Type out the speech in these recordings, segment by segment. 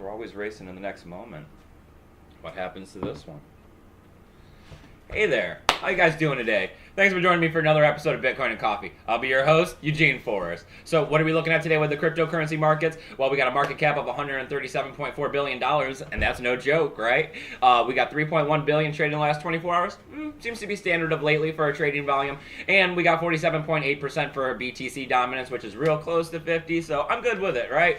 we're always racing in the next moment. What happens to this one? Hey there, how you guys doing today? Thanks for joining me for another episode of Bitcoin and Coffee. I'll be your host, Eugene Forrest. So what are we looking at today with the cryptocurrency markets? Well, we got a market cap of $137.4 billion, and that's no joke, right? We got 3.1 billion traded in the last 24 hours. Seems to be standard of lately for our trading volume. And we got 47.8% for our BTC dominance, which is real close to 50, so I'm good with it, right?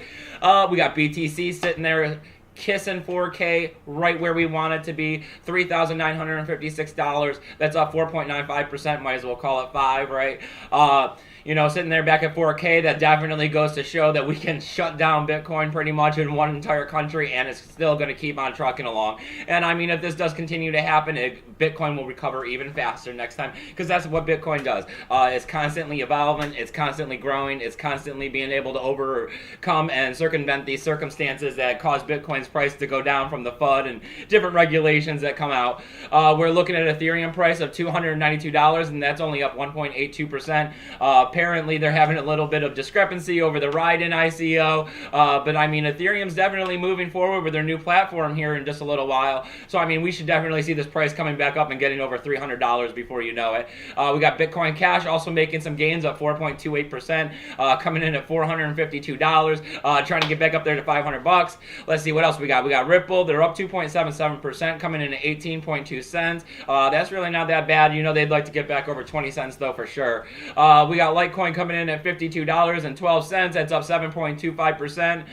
We got BTC sitting there kissing 4K right where we want it to be, $3,956. That's up 4.95%. Might as well call it 5, right? Sitting there back at 4K, that definitely goes to show that we can shut down Bitcoin pretty much in one entire country, and it's still going to keep on trucking along. And I mean, if this does continue to happen, Bitcoin will recover even faster next time, because that's what Bitcoin does. It's constantly evolving, it's constantly growing, it's constantly being able to overcome and circumvent these circumstances that cause Bitcoin's price to go down from the FUD and different regulations that come out. We're looking at Ethereum price of $292, and that's only up 1.82%. Apparently, they're having a little bit of discrepancy over the ride-in ICO, but I mean, Ethereum's definitely moving forward with their new platform here in just a little while. So I mean, we should definitely see this price coming back up and getting over $300 before you know it. We got Bitcoin Cash also making some gains, up 4.28%, coming in at $452, trying to get back up there to $500. Let's see what else we got. We got Ripple. They're up 2.77%, coming in at 18.2 cents. That's really not that bad. You know, they'd like to get back over 20 cents though for sure. We got Litecoin coming in at $52.12. That's up 7.25%.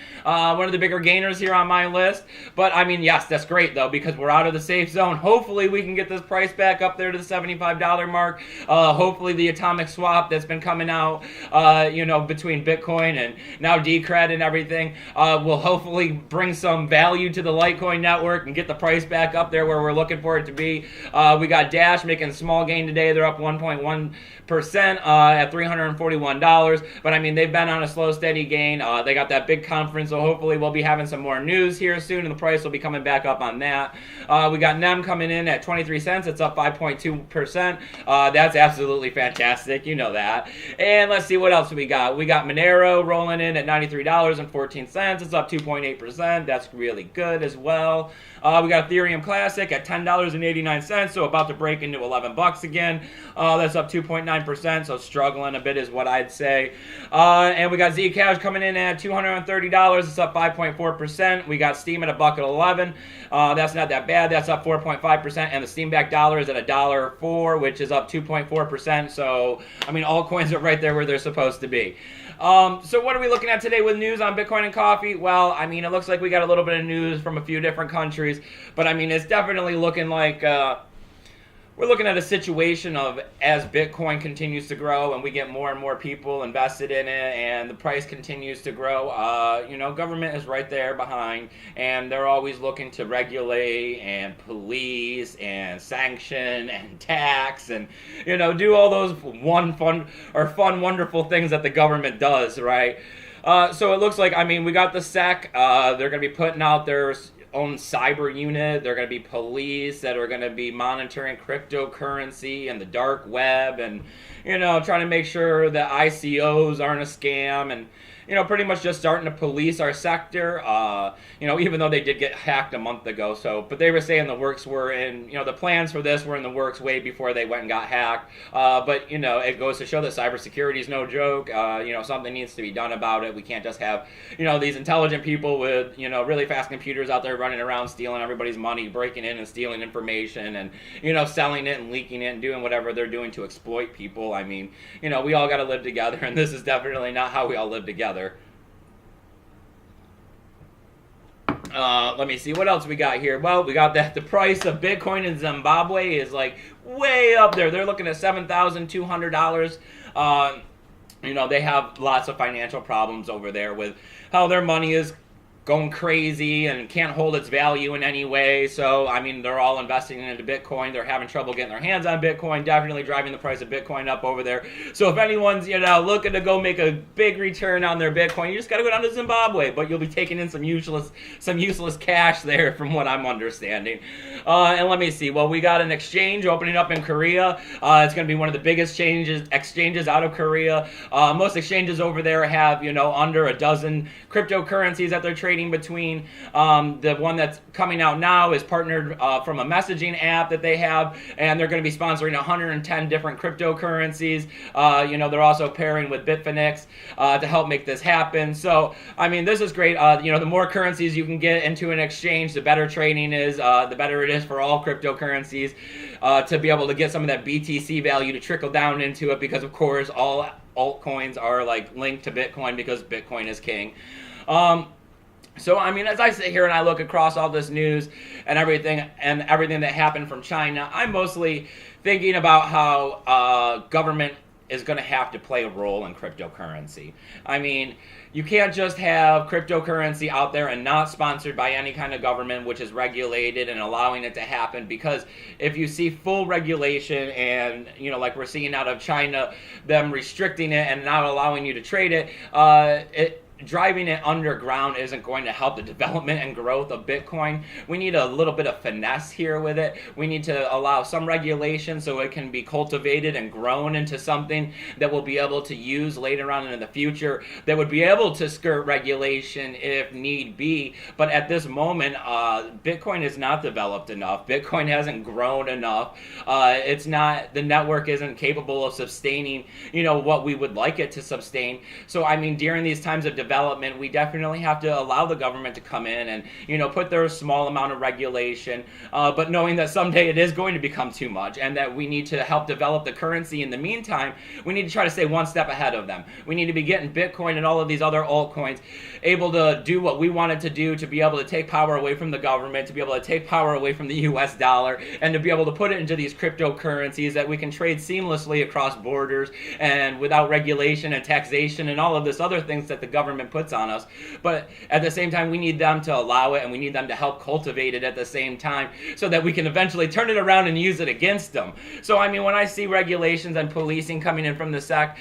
One of the bigger gainers here on my list. But I mean, yes, that's great though, because we're out of the safe zone. Hopefully we can get this price back up there to the $75 mark. Hopefully the atomic swap that's been coming out, between Bitcoin and now Decred and everything, will hopefully bring some value to the Litecoin network and get the price back up there where we're looking for it to be. We got Dash making a small gain today. They're up 1.1% at $341, but I mean, they've been on a slow, steady gain. They got that big conference, so hopefully we'll be having some more news here soon, and the price will be coming back up on that. We got NEM coming in at 23 cents. It's up 5.2%. That's absolutely fantastic. You know that. And let's see what else we got. We got Monero rolling in at $93.14. It's up 2.8%. That's really good as well. We got Ethereum Classic at $10.89, so about to break into $11 again. That's up 2.9%, so struggling a bit is what I'd say. And we got Zcash coming in at $230. It's up 5.4%. We got Steam at $1.11. That's not that bad. That's up 4.5%. And the Steam-backed dollar is at $1.04, which is up 2.4%. So, I mean, all coins are right there where they're supposed to be. So what are we looking at today with news on Bitcoin and coffee? Well, I mean, it looks like we got a little bit of news from a few different countries, but I mean, it's definitely looking like we're looking at a situation of, as Bitcoin continues to grow and we get more and more people invested in it and the price continues to grow, government is right there behind, and they're always looking to regulate and police and sanction and tax and, do all those fun, wonderful things that the government does, right? So it looks like, I mean, we got the SEC, they're going to be putting out their own cyber unit. They're going to be police that are going to be monitoring cryptocurrency and the dark web and, trying to make sure that ICOs aren't a scam and, pretty much just starting to police our sector, even though they did get hacked a month ago. But they were saying the works were in, the plans for this were in the works way before they went and got hacked. But it goes to show that cybersecurity is no joke. Something needs to be done about it. We can't just have, these intelligent people with, really fast computers out there running around stealing everybody's money, breaking in and stealing information and, selling it and leaking it and doing whatever they're doing to exploit people. I mean, we all got to live together, and this is definitely not how we all live together. Let me see what else we got here. Well, we got that the price of Bitcoin in Zimbabwe is like way up there. They're looking at $7,200. They have lots of financial problems over there with how their money is going crazy and can't hold its value in any way. So, I mean, they're all investing into Bitcoin. They're having trouble getting their hands on Bitcoin, definitely driving the price of Bitcoin up over there. So if anyone's, looking to go make a big return on their Bitcoin, you just got to go down to Zimbabwe, but you'll be taking in some useless cash there from what I'm understanding. And let me see. Well, we got an exchange opening up in Korea. It's going to be one of the biggest exchanges out of Korea. Most exchanges over there have, under a dozen cryptocurrencies that they're trading trading between. The one that's coming out now is partnered from a messaging app that they have, and they're going to be sponsoring 110 different cryptocurrencies. They're also pairing with Bitfinex to help make this happen. So, I mean, this is great. The more currencies you can get into an exchange, the better trading is, the better it is for all cryptocurrencies to be able to get some of that BTC value to trickle down into it, because, of course, all altcoins are like linked to Bitcoin because Bitcoin is king. So, I mean, as I sit here and I look across all this news and everything that happened from China, I'm mostly thinking about how government is going to have to play a role in cryptocurrency. I mean, you can't just have cryptocurrency out there and not sponsored by any kind of government which is regulated and allowing it to happen, because if you see full regulation and, like we're seeing out of China, them restricting it and not allowing you to trade it, driving it underground isn't going to help the development and growth of Bitcoin. We need a little bit of finesse here with it. We need to allow some regulation so it can be cultivated and grown into something that we'll be able to use later on in the future, that would be able to skirt regulation if need be. But at this moment, Bitcoin is not developed enough. Bitcoin hasn't grown enough. The network isn't capable of sustaining, what we would like it to sustain. So, I mean, during these times of development, we definitely have to allow the government to come in and, put their small amount of regulation, but knowing that someday it is going to become too much and that we need to help develop the currency in the meantime, we need to try to stay one step ahead of them. We need to be getting Bitcoin and all of these other altcoins able to do what we wanted to do, to be able to take power away from the government, to be able to take power away from the US dollar, and to be able to put it into these cryptocurrencies that we can trade seamlessly across borders and without regulation and taxation and all of this other things that the government puts on us. But at the same time, we need them to allow it, and we need them to help cultivate it at the same time so that we can eventually turn it around and use it against them. So, I mean, when I see regulations and policing coming in from the SEC,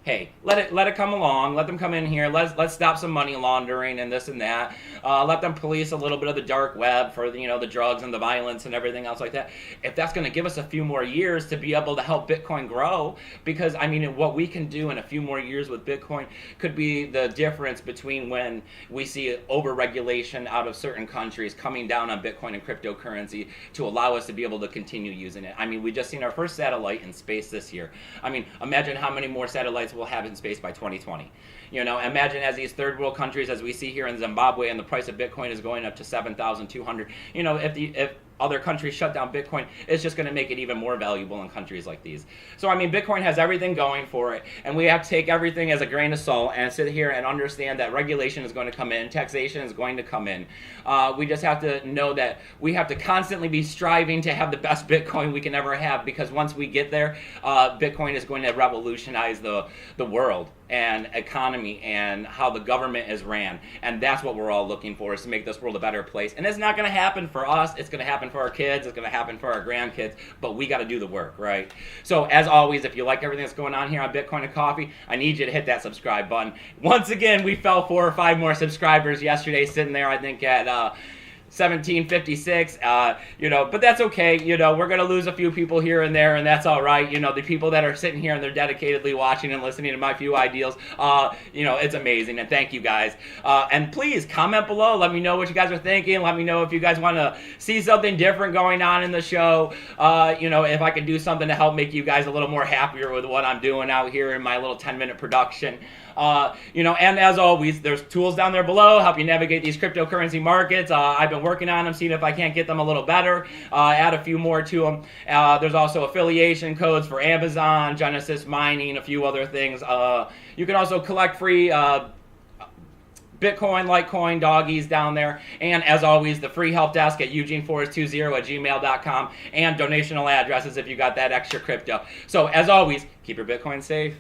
hey, let it come along. Let them come in here. Let's stop some money laundering and this and that. Let them police a little bit of the dark web for the drugs and the violence and everything else like that. If that's going to give us a few more years to be able to help Bitcoin grow, because I mean, what we can do in a few more years with Bitcoin could be the difference between when we see over-regulation out of certain countries coming down on Bitcoin and cryptocurrency to allow us to be able to continue using it. I mean, we just seen our first satellite in space this year. I mean, imagine how many more satellites we'll have in space by 2020. Imagine as these third world countries, as we see here in Zimbabwe, and the price of Bitcoin is going up to 7,200. If other countries shut down Bitcoin, it's just going to make it even more valuable in countries like these. So, I mean, Bitcoin has everything going for it, and we have to take everything as a grain of salt and sit here and understand that regulation is going to come in, taxation is going to come in. We just have to know that we have to constantly be striving to have the best Bitcoin we can ever have, because once we get there, Bitcoin is going to revolutionize the world and economy and how the government is ran. And that's what we're all looking for, is to make this world a better place. And it's not going to happen for us. It's going to happen for our kids. It's going to happen for our grandkids. But we got to do the work, right? So as always, if you like everything that's going on here on Bitcoin and Coffee, I need you to hit that subscribe button. Once again, we fell 4 or 5 more subscribers yesterday, sitting there, I think, at 1756, but that's okay. We're going to lose a few people here and there, and that's all right. The people that are sitting here and they're dedicatedly watching and listening to my few ideals, it's amazing, and thank you guys. And please comment below. Let me know what you guys are thinking. Let me know if you guys want to see something different going on in the show. If I can do something to help make you guys a little more happier with what I'm doing out here in my little 10-minute production. And as always, there's tools down there below, help you navigate these cryptocurrency markets. I've been working on them, seeing if I can't get them a little better, add a few more to them. There's also affiliation codes for Amazon, Genesis Mining, a few other things. You can also collect free Bitcoin, Litecoin, doggies down there. And as always, the free help desk at eugeneforest20@gmail.com, and donational addresses if you got that extra crypto. So as always, keep your Bitcoin safe.